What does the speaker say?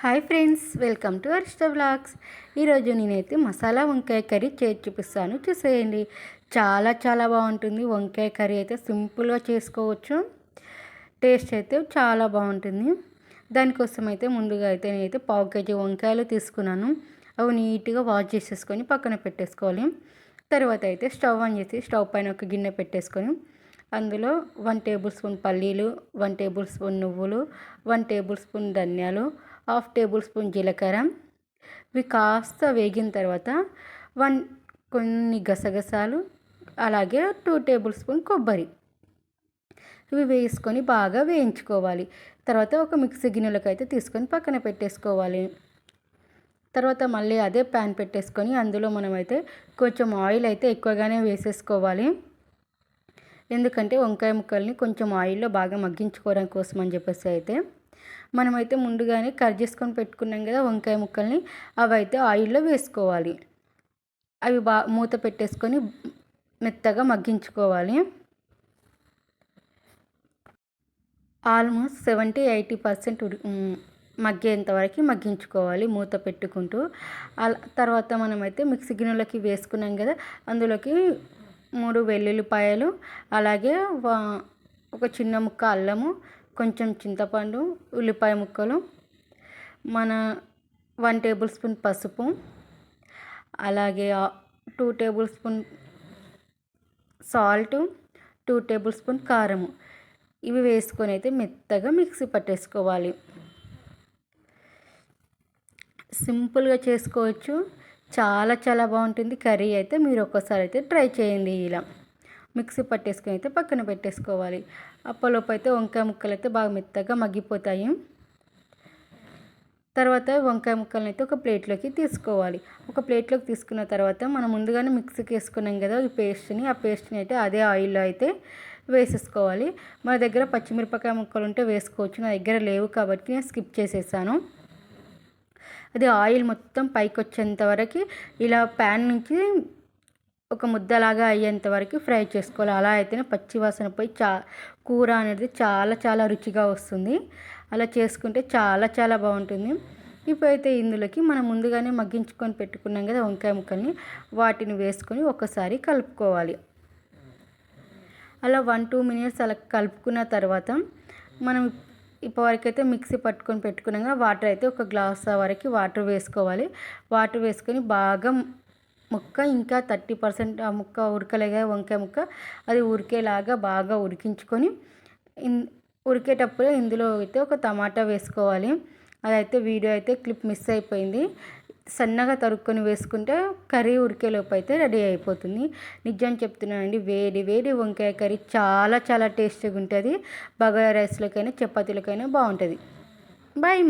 Hi friends, welcome to Arishta vlogs. ఈరోజు నేనైతే మసాలా వంకాయ కర్రీ చేసి చూపిస్తాను, చూసేయండి. చాలా చాలా బాగుంటుంది. వంకాయ కర్రీ అయితే సింపుల్గా చేసుకోవచ్చు. టేస్ట్ అయితే చాలా బాగుంటుంది. దానికోసం అయితే ముందుగా అయితే నేనైతే పావు కేజీ వంకాయలు తీసుకున్నాను. అవి నీట్గా వాష్ చేసేసుకొని పక్కన పెట్టేసుకోవాలి. తర్వాత అయితే స్టవ్ ఆన్ చేసి స్టవ్ పైన ఒక గిన్నె పెట్టేసుకొని అందులో 1 టేబుల్ స్పూన్ పల్లీలు, 1 టేబుల్ స్పూన్ నువ్వులు, 1 టేబుల్ స్పూన్ ధనియాలు, 1/2 టేబుల్ స్పూన్ జీలకర్ర. ఇవి కాస్త వేగిన తర్వాత కొన్ని గసగసాలు, అలాగే 2 టేబుల్ స్పూన్ కొబ్బరి, ఇవి వేసుకొని బాగా వేయించుకోవాలి. తర్వాత ఒక మిక్సీ గిన్నెలోకి అయితే తీసుకొని పక్కన పెట్టేసుకోవాలి. తర్వాత మళ్ళీ అదే ప్యాన్ పెట్టేసుకొని అందులో మనమైతే కొంచెం ఆయిల్ అయితే ఎక్కువగానే వేసేసుకోవాలి. ఎందుకంటే వంకాయ ముక్కల్ని కొంచెం ఆయిల్లో బాగా మగ్గించుకోవడం కోసం అని చెప్పేసి అయితే మనమైతే ముందుగానే కట్ చేసుకొని పెట్టుకున్నాం కదా వంకాయ ముక్కల్ని, అవి అయితే ఆయిల్లో వేసుకోవాలి. అవి మూత పెట్టేసుకొని మెత్తగా మగ్గించుకోవాలి. ఆల్మోస్ట్ 70-80% మగ్గేంత వరకు మగ్గించుకోవాలి మూత పెట్టుకుంటూ. తర్వాత మనమైతే మిక్సీ గిన్నెలోకి వేసుకున్నాం కదా, అందులోకి 3 వెల్లుల్లిపాయలు, అలాగే ఒక చిన్న ముక్క అల్లము, కొంచెం చింతపండు, ఉల్లిపాయ ముక్కలు, మన 1 టేబుల్ స్పూన్ పసుపు, అలాగే 2 table spoon salt, 2 table spoon కారము, ఇవి వేసుకొని అయితే మెత్తగా మిక్సీ పట్టేసుకోవాలి. సింపుల్గా చేసుకోవచ్చు. చాలా చాలా బాగుంటుంది కర్రీ అయితే. మీరు ఒక్కసారి అయితే ట్రై చేయండి. ఇలా మిక్సీ పట్టేసుకొని అయితే పక్కన పెట్టేసుకోవాలి. అప్పలోపు అయితే వంకాయ ముక్కలు అయితే బాగా మెత్తగా మగ్గిపోతాయి. తర్వాత వంకాయ ముక్కలను అయితే ఒక ప్లేట్లోకి తీసుకోవాలి. ఒక ప్లేట్లోకి తీసుకున్న తర్వాత మనం ముందుగానే మిక్సీకి వేసుకున్నాం కదా ఈ పేస్ట్ని, ఆ పేస్ట్ని అయితే అదే ఆయిల్లో అయితే వేసేసుకోవాలి. మన దగ్గర పచ్చిమిరపకాయ ముక్కలు ఉంటే వేసుకోవచ్చు. నా దగ్గర లేవు కాబట్టి నేను స్కిప్ చేసేసాను. అది ఆయిల్ మొత్తం పైకి వచ్చేంత వరకు ఇలా ప్యాన్ నుంచి ఒక ముద్దలాగా అయ్యేంత వరకు ఫ్రై చేసుకోవాలి. అలా అయితేనే పచ్చి వాసన పోయి కూర అనేది చాలా చాలా రుచిగా వస్తుంది. అలా చేసుకుంటే చాలా చాలా బాగుంటుంది. ఇప్పుడైతే ఇందులోకి మనం ముందుగానే మగ్గించుకొని పెట్టుకున్నాం కదా వంకాయ ముక్కల్ని, వాటిని వేసుకొని ఒకసారి కలుపుకోవాలి. అలా 1-2 మినిట్స్ అలా కలుపుకున్న తర్వాత మనం ఇప్పటివరకు అయితే మిక్సీ పట్టుకొని పెట్టుకున్నాక వాటర్ అయితే ఒక గ్లాస్ వరకు వాటర్ వేసుకోవాలి. వాటర్ వేసుకొని బాగా ముక్క ఇంకా 30% ఆ ముక్క ఉడకలేగా వంకాయ ముక్క, అది ఉడికేలాగా బాగా ఉడికించుకొని ఉడికేటప్పుడు ఇందులో అయితే ఒక టమాటా వేసుకోవాలి. అదైతే వీడియో అయితే క్లిప్ మిస్ అయిపోయింది. సన్నగా తరుక్కొని వేసుకుంటే కర్రీ ఉడికేలోపు అయితే రెడీ అయిపోతుంది. నిజం చెప్తున్నానండి, వేడి వేడి వంకాయ కర్రీ చాలా చాలా టేస్టీగా ఉంటుంది. బగారా రైస్లోకైనా చపాతీలకైనా బాగుంటుంది. బాయ్.